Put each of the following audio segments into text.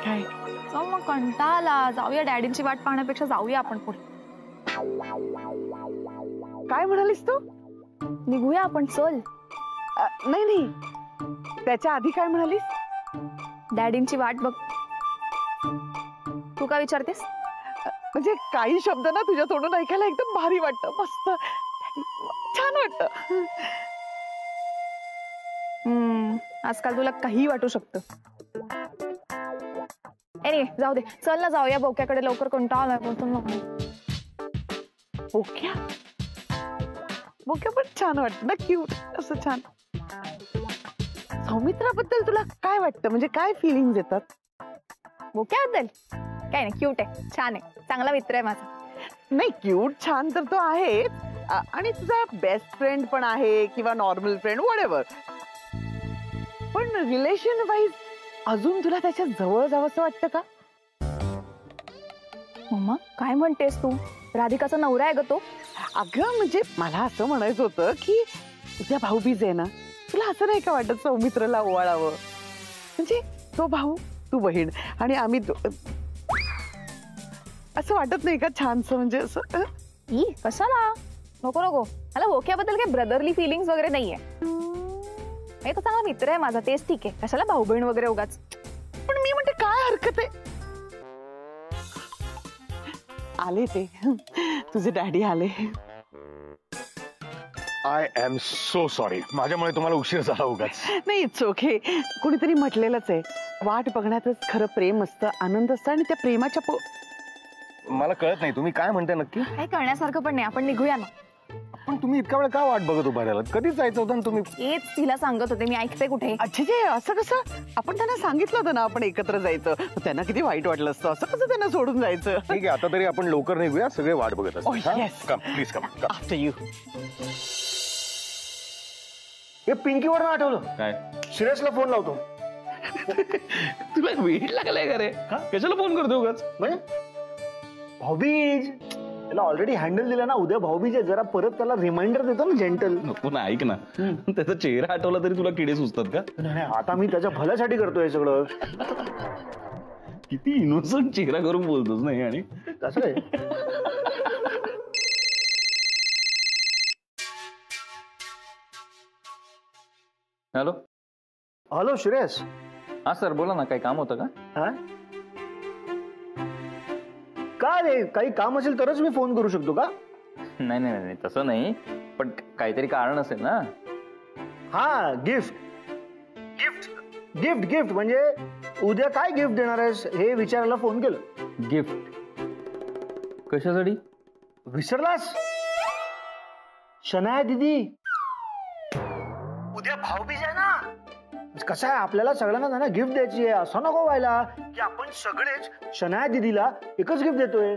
काय चल मग कंटाळा, जाऊया डॅडींची वाट पाहण्यापेक्षा जाऊया आपण पुढे. काय म्हणालीस तू? निघूया आपण, चल. नाही नाही, त्याच्या आधी काय म्हणालीस? डॅडींची वाट बघ. तू का विचारतेस? म्हणजे काही शब्द ना तुझ्या तोंडून ऐकायला एकदम भारी वाटतं, मस्त छान वाटतं. आजकाल तुला काही वाटू शकतं. एनिवे जाऊ दे, चल ना जाऊया बोक्याकडे लवकर, कंटाळा आलाय. बोक्या बोक्या पण छान वाटतं ना, क्यूट असं छान. सौमित्राबद्दल तुला काय वाटतं, म्हणजे काय फिलिंग्स येतात? बोक्याबद्दल काय नाही, क्यूट आहे, छान आहे, चांगला मित्र आहे माझा. नाही क्यूट छान तर तो आहे, आणि तुझा बेस्ट फ्रेंड पण आहे किंवा नॉर्मल फ्रेंड व्हॉटएव्हर, पण रिलेशन वाईज अजून तुला त्याच्या जवळ जावंसं वाटतं का? मम्मा काय म्हणतेस तू? राधिकाचा नवरा आहे ग तो. अगं म्हणजे मला असं म्हणायचं होतं की उद्या भाऊबीज आहे ना, तुला असं नाही का वाटत सौमित्रला ओवाळावं? म्हणजे तो भाऊ तू बहीण आणि आम्ही असं वाटत नाही का छानसं? म्हणजे असं कशाला? नको नको, मला बोक्याबद्दल काही ब्रदरली फिलिंग्स वगैरे नाहीये. हे तो चांगला मित्र आहे माझा, तेच ठीक आहे, कशाला भाऊ बहीण वगैरे उगाच. पण मी म्हणते काय हरकत आहे. आले ते तुझे डॅडी आले. आय एम सो सॉरी, माझ्यामुळे तुम्हाला उशीर झाला उगाच. नाही इट्स ओके, कुणीतरी म्हटलेलंच आहे, वाट बघण्यातच खरं प्रेम असतं, आनंद असतं, आणि त्या प्रेमाच्या मला कळत नाही तुम्ही काय म्हणताय नक्की. काही करण्यासारखं पण नाही, आपण निघूया ना. पण तुम्ही इतका वेळ का वाट बघत उभा राहिलात? कधीच जायचं होतं ना तुम्ही. तेच तिला सांगत होते मी, ऐकते कुठे. अच्छा असं कसं? आपण त्यांना सांगितलं होतं ना आपण एकत्र जायचं, त्यांना किती वाईट वाटलं असतं, असं कसं त्यांना सोडून जायचं? ठीक आहे, आता तरी आपण लवकर निघूया, सगळे वाट बघत असतात. Come please come. After you. हे पिंकीवरून आठवलं काय? श्रेयसला फोन लावतो. तुला वेळ लागलाय का रे? कशाला फोन करतो उगाच? म्हणजे भाऊबीज त्याला ऑलरेडी हँडल दिला ना, उद्या भाऊबीज आहे, जरा परत त्याला रिमाइंडर देतो ना जेंटल. पुन्हा ऐक ना, त्याचा चेहरा आठवला तरी तुला किडे सुचतात का? नाही आता मी त्याच्या भल्यासाठी करतोय सगळं. किती इनोसंट चेहरा करून बोलतोस नाही? आणि कसं आहे? Hello hello Shreyas. हा सर बोला ना, काही काम होतं का? हा काय रे, काही काम असेल तरच मी फोन करू शकतो का? नाही नाही नाही तसं नाही, पण काहीतरी कारण असेल ना. हा गिफ्ट गिफ्ट गिफ्ट गिफ्ट म्हणजे उद्या काय गिफ्ट देणार आहेस हे विचारायला फोन केलं. गिफ्ट कशासाठी? विसरलास? शनाया दीदी उद्या भाऊबीज आहे ना. कसं आहे, आपल्याला सगळ्यांना त्यांना गिफ्ट द्यायची आहे, असं नको व्हायला की आपण सगळेच शनाया दीदीला एकच गिफ्ट देतोय.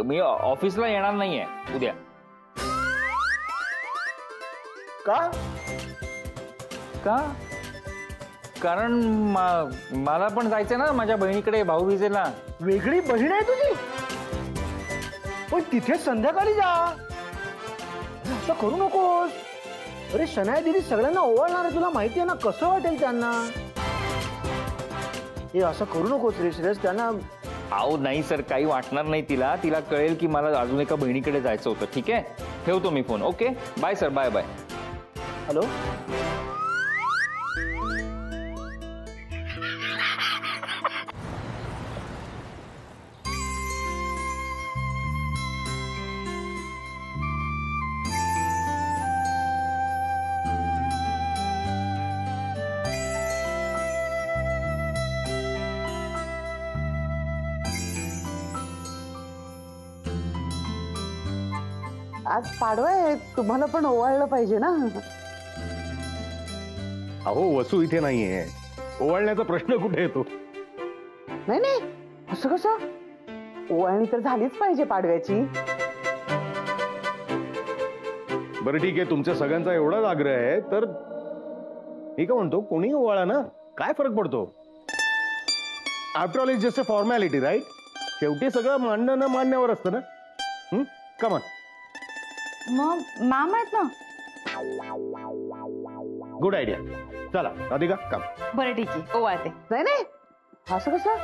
मी ऑफिसला येणार नाहीये उद्या. का? का? कारण मला पण जायचंय ना माझ्या बहिणीकडे भाऊबीजेला. वेगळी बहीण आहे तुझी? पण तिथे संध्याकाळी जा, असं करू नकोस. अरे शनाया दीदी सगळ्यांना ओवाळणार आहे, तुला माहिती आहे ना कसं वाटेल त्यांना. हे असं करू नकोस रे श्रेयस, त्यांना. अहो नाही सर, काही वाटणार नाही तिला. तिला कळेल की मला अजून एका बहिणीकडे जायचं होतं. ठीक आहे, ठेवतो मी phone. Okay bye sir, bye bye. Hello. आज पाडवा आहे, तुम्हाला पण ओवाळलं पाहिजे ना. अहो वसू इथे नाहीये, ओवाळण्याचा प्रश्न कुठे येतो? नाही नाही असं कसं? ओवाळणी तर झालीच पाहिजे पाडव्याची. बरं ठीक आहे, तुमच्या सगळ्यांचा एवढाच आग्रह आहे तर मी काय म्हणतो, कोणी ओवाळा ना, काय फरक पडतो? After all is just a formality right. शेवटी सगळं मानणं न मानण्यावर असतं ना. कमान. मग मामा आहेत ना, गुड आयडिया. चला राधिका काम. बरं ठीक आहे, ओवाळते. नाही नाही, असं कसं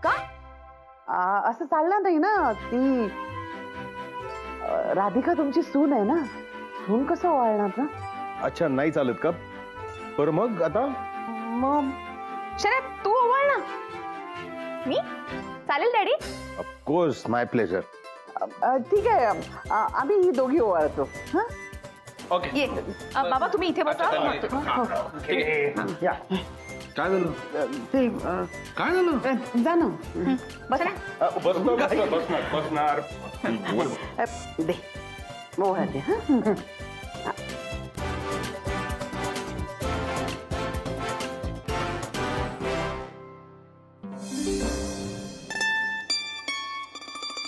का? असं चालणार नाही ना. ती राधिका तुमची सून आहे ना, सून कसं ओवाळणार ना. अच्छा नाही चालत का? बरं मग आता मग शरद तू ओवाळ ना. मी चालेल डॅडी. ऑफकोर्स माय प्लेजर. ठीक आहे, आम्ही ही दोघी ओवाळतो. हा ओके. ये बाबा तुम्ही इथे बसा. या. काय झालं? ते काय झालं? जा ना. बसा ना. बसणार. दे ओवाळते. हा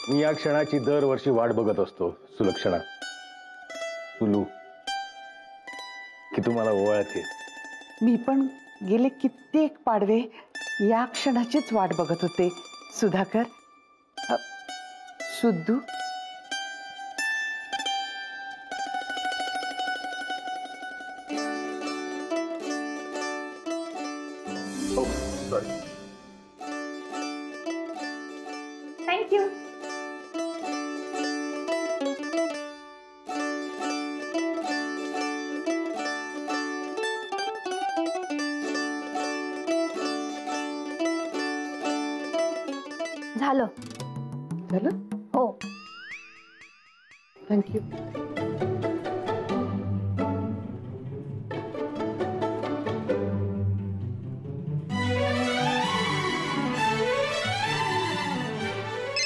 मी या क्षणाची दरवर्षी वाट बघत असतो सुलक्षणा. सुलू की तुम्हाला ओवाळते. मी पण गेले कित्येक पाडवे या क्षणाचीच वाट बघत होते सुधाकर. सुद्धू, थँक्यू. झालं. झालं. हो. थँक्यू.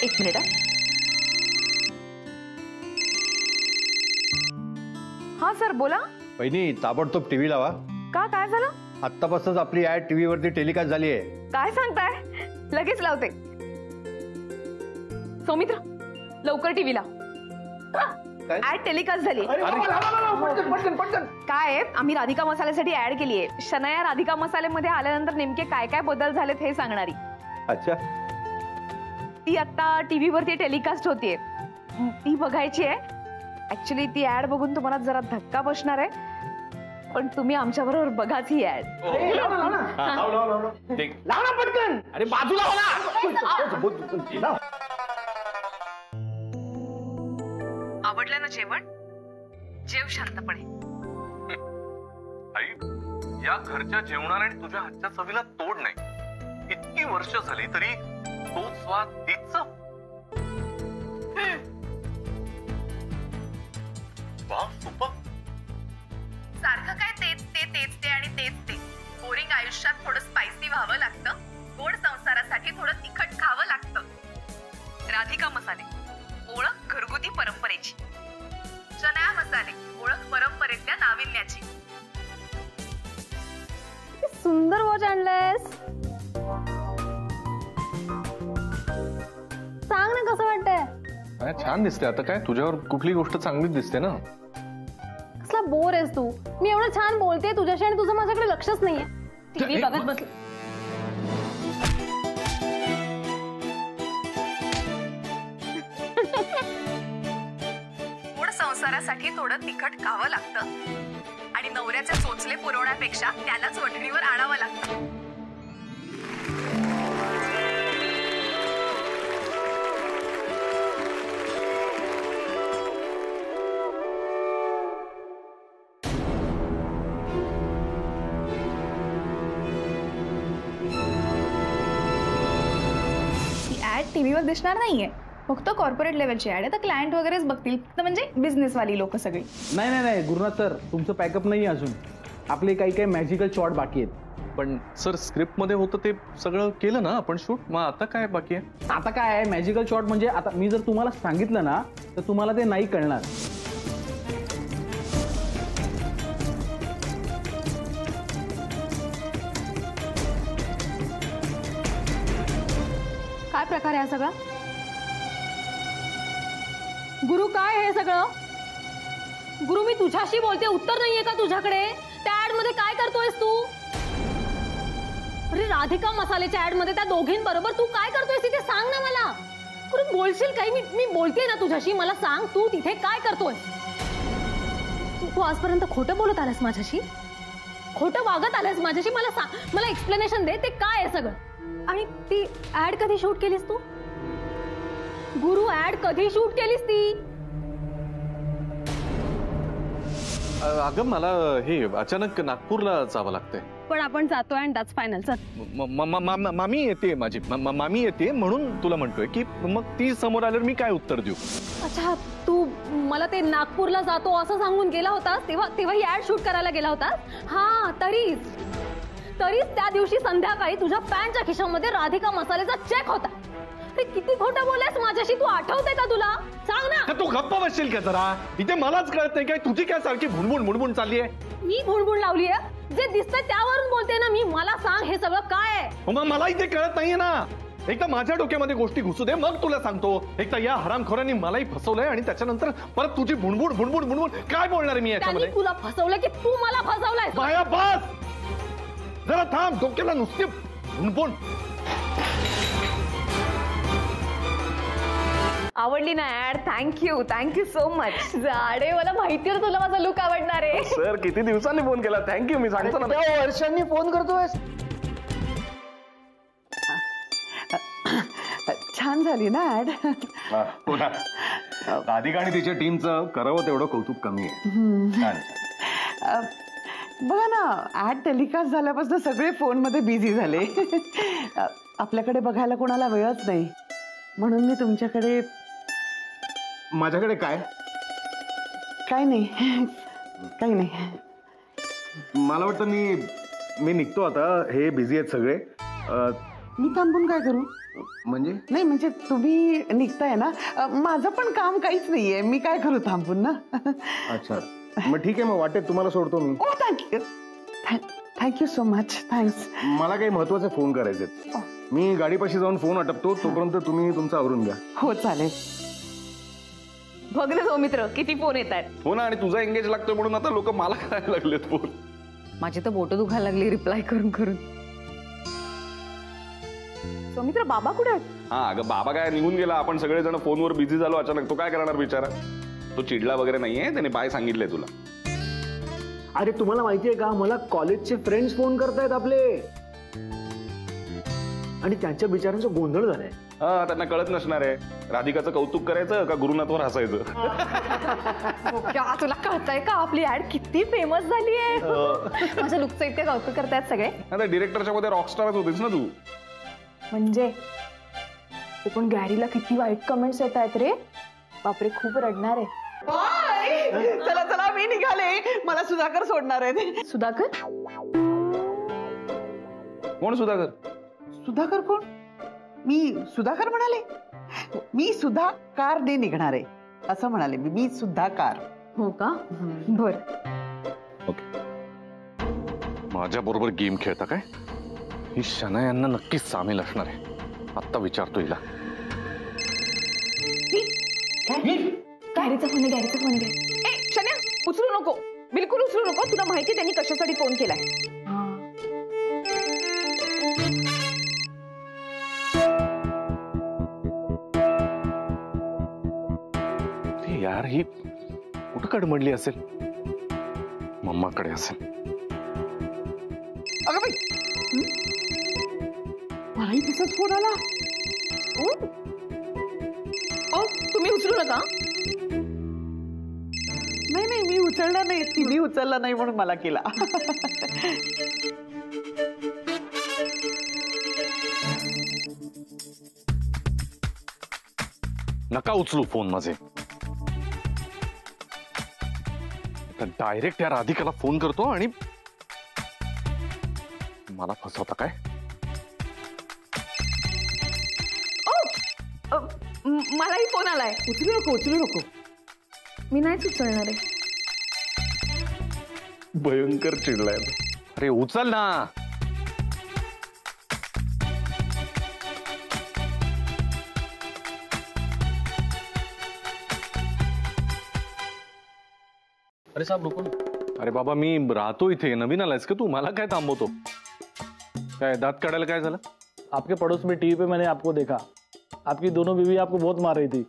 एक मिनिट. हा सर बोला. बहिणी ताबडतोब टीव्ही लावा. का, काय झालं? आत्तापासूनच आपली ऍड टीव्ही वरती टेलिकास्ट झाली आहे. काय सांगताय? लगेच लावते. सौमित्र लवकर टीव्ही लाव. ऍड टेलिकास्ट झाली. काय आहे, आम्ही राधिका मसाल्यासाठी ऍड केली आहे. शनाया राधिका मसाल्यामध्ये आल्यानंतर नेमके काय काय बदल झालेत हे सांगणारी. अच्छा, ती आता टीव्ही वरती टेलिकास्ट होतीये. ती बघायची आहे. ऍक्च्युली ती ऍड बघून तुम्हाला जरा धक्का बसणार आहे, पण तुम्ही आमच्या बरोबर बघाच ही ऍड. पटकन. अरे बाजूला हो ना. आवडलं ना जेवण? जेव शांतपणे. आई, या घरच्या जेवणाला आणि तुझ्या हातच्या चवीला तोड नाही. इतकी वर्ष झाली तरी तोच स्वाद तीच चव. वा, सुपर. सारखं काय तेच ते आणि तेच ते. बोरिंग आयुष्यात थोडं स्पायसी व्हावं लागतं. गोड संसारासाठी थोडं तिखट खावं लागतं. राधिका मसाले, ओळख घरगुती परंपरेची. शनाया मसाले, ओळख परंपरेतल्या नाविन्याची. सुंदर वॉच आणलंयस. सांग ना कसं वाटतंय? छान दिसते. आता काय तुझ्यावर कुठली गोष्ट चांगलीच दिसते ना. कसला बोर आहेस तू? मी एवढं छान बोलते तुझ्याशी आणि तुझं माझ्याकडे लक्षच नाहीये. टीव्ही बघत बसले. गोड संसारासाठी थोडं तिखट खावं लागतं आणि नवऱ्याचे चोचले पुरवण्यापेक्षा त्यालाच वठणीवर आणावं लागतं. टीव्हीवर दिसणार नाहीये. फक्त कॉर्पोरेट लेवलची ऍड आहे, तर क्लायंट वगैरेच बघतील. तर म्हणजे बिझनेसवाली लोक सगळी. नाही गुरुनाथ सर, तुमचं पॅकअप नाही अजून. आपले काही काही मॅजिकल शॉट बाकी आहेत. पण सर स्क्रिप्ट मध्ये होतं ते सगळं केलं ना आपण शूट. मग आता काय बाकी आहे? आता काय आहे मॅजिकल शॉट म्हणजे? आता मी जर तुम्हाला सांगितलं ना तर तुम्हाला ते नाही कळणार. काय प्रकार आहे हा सगळा? गुरु काय हे सगळं? गुरु मी तुझ्याशी बोलते, उत्तर नाहीये का तुझ्याकडे? त्या ऍड मध्ये काय करतोयस तू? अरे राधिका मसाल्याच्या ऍड मध्ये त्या दोघींबरोबर तू काय करतोयस तिथे? सांग ना मला. गुरु बोलशील काही? मी बोलते ना तुझ्याशी, मला सांग तू तिथे काय करतोय? तू आजपर्यंत खोटं बोलत आलास माझ्याशी, खोटं वागत आलास माझ्याशी. मला सांग, मला एक्सप्लेनेशन दे, ते काय आहे सगळं. आणि ती ऍड कधी शूट केलीस तू? गुरु ऍड कधी शूट केलीस ती? अगं मला हे अचानक नागपूरला जावं लागतंय. पण आपण जातोय अँड दॅट्स फायनल. चल. मामी येते माझी, मामी येते म्हणून तुला म्हणतोय की मग ती समोर आल्यावर मी काय उत्तर देऊ. अच्छा, तू मला ते नागपूरला जातो असं सांगून गेला होतास, तेव्हा ही ऍड शूट करायला गेला होतास. हा, तरीच त्या दिवशी संध्याकाळी तुझ्या पॅन्टच्या खिशामध्ये राधिका मसालेचा चेक होता. ते किती खोटं बोललास माझ्याशी, तू आठवते का तुला? सांग ना. तू गप्पा बसशील का जरा? इथे मलाच कळत नाही काय तुझी काय सारखी भुणभुण चालली आहे. मी भुणभुण लावली आहे? जे दिसतंय त्यावरून बोलते ना मी. मला सांग हे सगळं काय आहे. मग मला इथे कळत नाहीये ना. एकदा माझ्या डोक्यामध्ये गोष्टी घुसू दे मग तुला सांगतो. एकदा या हरामखोरांनी मलाही फसवलंय आणि त्याच्यानंतर परत तुझी भुणभुण काय बोलणार आहे मी याच्यामध्ये? त्यांनी तुला फसवलं की तू मला फसवलंय? माया बस, जरा थांब. डोक्याला नुसती भुणभुण. आवडली ना ऍड? Thank you so much. जाडे, मला माहिती होतं तुला माझा लुक आवडणार आहे. सर किती दिवसांनी फोन केला. थँक्यू. मी सांगतो ना. त्या वर्षांनी फोन करतोय. छान झाली ना ऍड. हो ना. राधिका आणि तिच्या टीमचं करावं तेवढं कौतुक कमी आहे. छान. बघा ना, ऍड टेलिकास्ट झाल्यापासून सगळे फोन मध्ये बिझी झाले. आपल्याकडे बघायला कोणाला वेळच नाही, म्हणून मी तुमच्याकडे. माझ्याकडे काय? काही नाही. मला वाटतं मी निघतो आता. हे बिझी आहेत सगळे. मी थांबून काय करू? म्हणजे नाही म्हणजे तुम्ही निघताय ना, माझं पण काम काहीच नाहीये. मी काय करू थांबून ना. अच्छा, मग ठीक आहे. मग वाटेत तुम्हाला सोडतो मी. ओ थँक्यू सो मच. थँक्स. मला काही महत्वाचे फोन करायचे. मी गाडीपाशी जाऊन फोन आटपतो, तोपर्यंत तुम्ही तुमचं आवरून घ्या. हो चालेल. बघ ना सौमित्र, किती फोन येत आहेत. हो ना. आणि तुझा एंगेज लागतोय म्हणून आता लोक मला करायला लागलेत फोन. माझी तर बोटं दुखायला लागली रिप्लाय करून. सौमित्र, बाबा कुठे आहेत? हा अगं बाबा काय निघून गेला. आपण सगळेजण फोनवर बिझी झालो अचानक. तो काय करणार बिचारा. तो चिडला वगैरे नाहीये. त्याने बाय सांगितलंय तुला. अरे तुम्हाला माहितीये का, मला कॉलेजचे फ्रेंड्स फोन करतायत आपले, आणि त्यांच्या बिचारांचं गोंधळ झालंय. हा, त्यांना कळत नसणार आहे. राधिकाचं कौतुक करायचं का गुरुनाथवर हसायचं. तुला कळतंय का आपली ऍड किती फेमस झाली आहे? माझ्या लुकचं इतकं कौतुक करतायत सगळे. आता डिरेक्टरच्या मध्ये रॉकस्टारच होतीस ना तू. म्हणजे ते पण गॅरीला किती वाईट कमेंट्स येत आहेत रे. बापरे, खूप रडणार आहे. चला मी निघाले. मला सुधाकर सोडणार आहे. सुधाकर? कोण सुधाकर? सुधाकर कोण? मी सुधाकर म्हणाले? मी सुद्धा कारने निघणार आहे असं म्हणाले. मी सुद्धा कार. हो का? बर. माझ्या बरोबर गेम खेळता काय? ही शना यांना नक्कीच सामील असणार आहे. आत्ता विचारतो हिला. गॅरीचा फोन घे. ए शन्या, उचलू नको, बिलकुल उचलू नको. तुला माहिती त्यांनी कशासाठी फोन केलाय? यार ही कुठं कडमडली असेल? मम्माकडे असेल. अगं बाई, मलाही तसाच फोन आला. तुम्ही उचलू नका. नाही मी उचलला नाही. तिने उचलला नाही म्हणून मला केला. नका उचलू फोन माझे. डायरेक्ट या राधिकाला फोन करतो आणि मला फसवता काय? मलाही फोन आलाय. उचलू नको. मी नाहीच उचलणार आहे. भयंकर चिडलाय. अरे उचल ना. अरे साहब रुको. अरे बाबा मी राहतो इथे. नवीन आलायस का तू? मला काय थांबवतो? काय दात काढायला काय झालं? आपके पड़ोस में टीवी पे मैंने आपको देखा. आपकी दोनों बीवी आपको बहुत मार रही थी.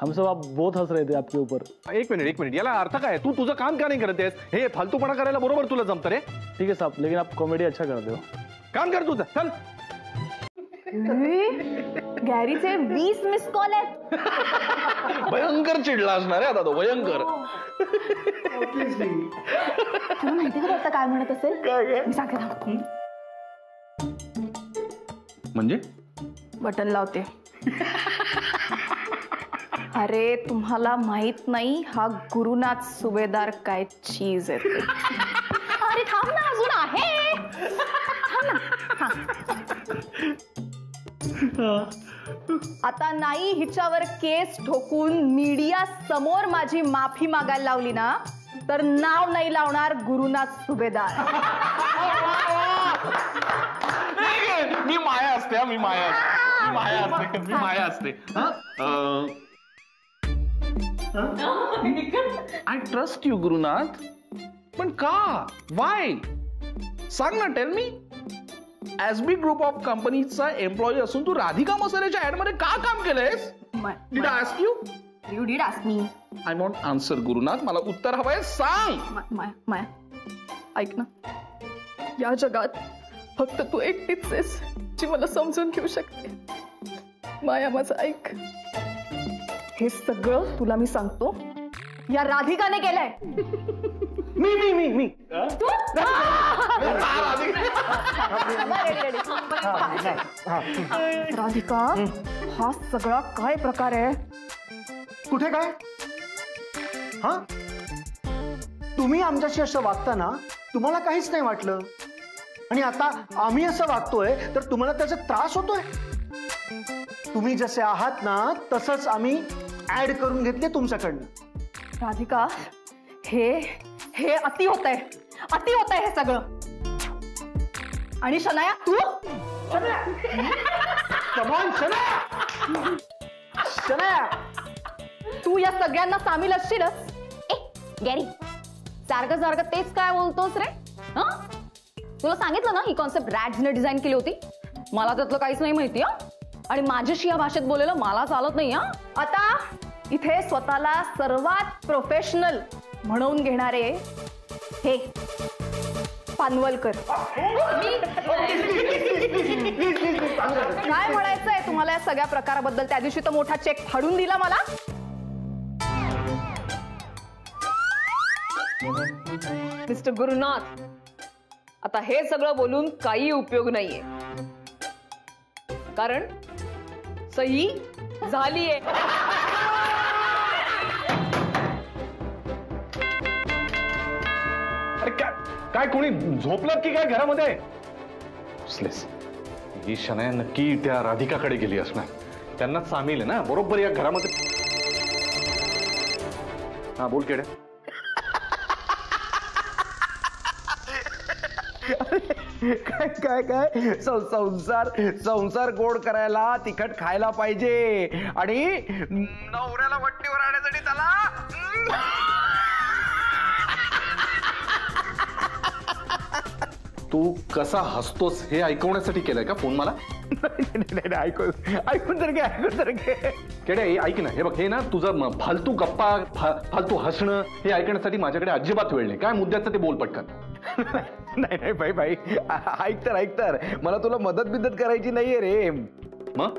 हम सब आप बहुत हंस रहे थे आपके ऊपर. एक मिनिट याला अर्थ काय? तू तुझं काम का नाही करत आहेस? हे फालतूपणा करायला बरोबर तुला जमतं रे. ठीक है साहब, लेकिन आप कॉमेडी अच्छा करते हो. काम कर तुझं, चल. गॅरीचे 20 मिस कॉल आहेत. भयंकर चिडला असणार आहे आता तो, भयंकर. तुला माहिती का आता काय म्हणत असेल? मी सांगते थांब. म्हणजे बटन लावते. अरे तुम्हाला माहित नाही हा गुरुनाथ सुभेदार काय चीज आहे. अरे थांब ना, अजून आहे. आता नाही हिच्यावर केस ठोकून मीडिया समोर माझी माफी मागायला लावली ना तर नाव नाही लावणार गुरुनाथ सुभेदार. मी माया असते, मी माया असते. I trust you Gurunath. पण का? वाय? सांग ना, tell me. SB group of कंपनीचा एम्प्लॉई असून तू राधिका मसाल्याच्या ऍड मध्ये का काम केलंयस? Did I ask you? You did ask me. I want answer, Gurunath. मला उत्तर हवंय, सांग. माया ऐक ना, या जगात फक्त तू एकटीच आहेस जी मला समजून घेऊ शकते. माया माझं ऐक, हे सगळं तुला मी सांगतो या राधिकाने केलंय. मी तू? राधिका, हा सगळा काय प्रकार आहे? कुठे काय? हा, तुम्ही आमच्याशी असं वागताना तुम्हाला काहीच नाही वाटलं आणि आता आम्ही असं वागतोय तर तुम्हाला त्याचा त्रास होतोय. तुम्ही जसे आहात ना तसंच आम्ही ऍड करून घेतले तुमच्याकडनं. राधिका, हे अति होतंय हे सगळं. आणि शनाया, तू शनाया, तू या सगळ्यांना सामील असशीलच. गॅरी, सारखं तेच काय बोलतोस रे? तुला सांगितलं ना ही कॉन्सेप्ट रॅड्सने डिझाईन केली होती. मला त्यातलं काहीच नाही माहिती. आणि माझ्याशी या भाषेत बोलायला मला चालत नाही. आता इथे स्वतःला सर्वात प्रोफेशनल म्हणून घेणारे हे पानवलकर. काय म्हणायचंय तुम्हाला या सगळ्या प्रकाराबद्दल? त्या दिवशी तो मोठा चेक फाडून दिला मला. मिस्टर गुरुनाथ, आता हे सगळं बोलून काही उपयोग नाहीये, कारण सही झालीये. अरे काय कोणी झोपलं की काय घरामध्ये? ही शनाया नक्की त्या राधिकाकडे गेली असणार. त्यांना सामील आहे ना बरोबर या घरामध्ये. हा बोल केडे. काय संसार गोड करायला तिखट खायला पाहिजे आणि नवऱ्याला वट्टीवर आणण्यासाठी त्याला तू कसा हसतोस हे ऐकवण्यासाठी केलंय का फोन मला? ऐकून तर घे. केडे ऐक ना, हे बघ, हे ना तुझं फालतू गप्पा फालतू हसणं हे ऐकण्यासाठी माझ्याकडे अजिबात वेळ नाही. काय मुद्द्याचं ते बोल पटकन. नाही भाई ऐक तर मला तुला मदत करायची नाहीये रे. मग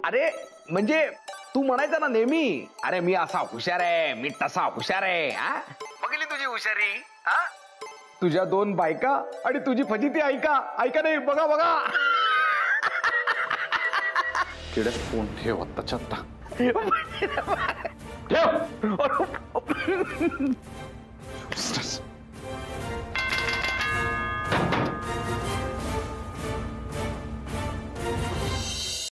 अरे म्हणजे तू म्हणायचा ना नेहमी, अरे मी असा हुशार आहे, मी तसा हुशार आहे. बघितली तुझी हुशारी? तुझ्या 2 बायका आणि तुझी फजिती ऐका नाही. बघा केडे फोन ठेव आत्ताच्या आत्ता. ठेव.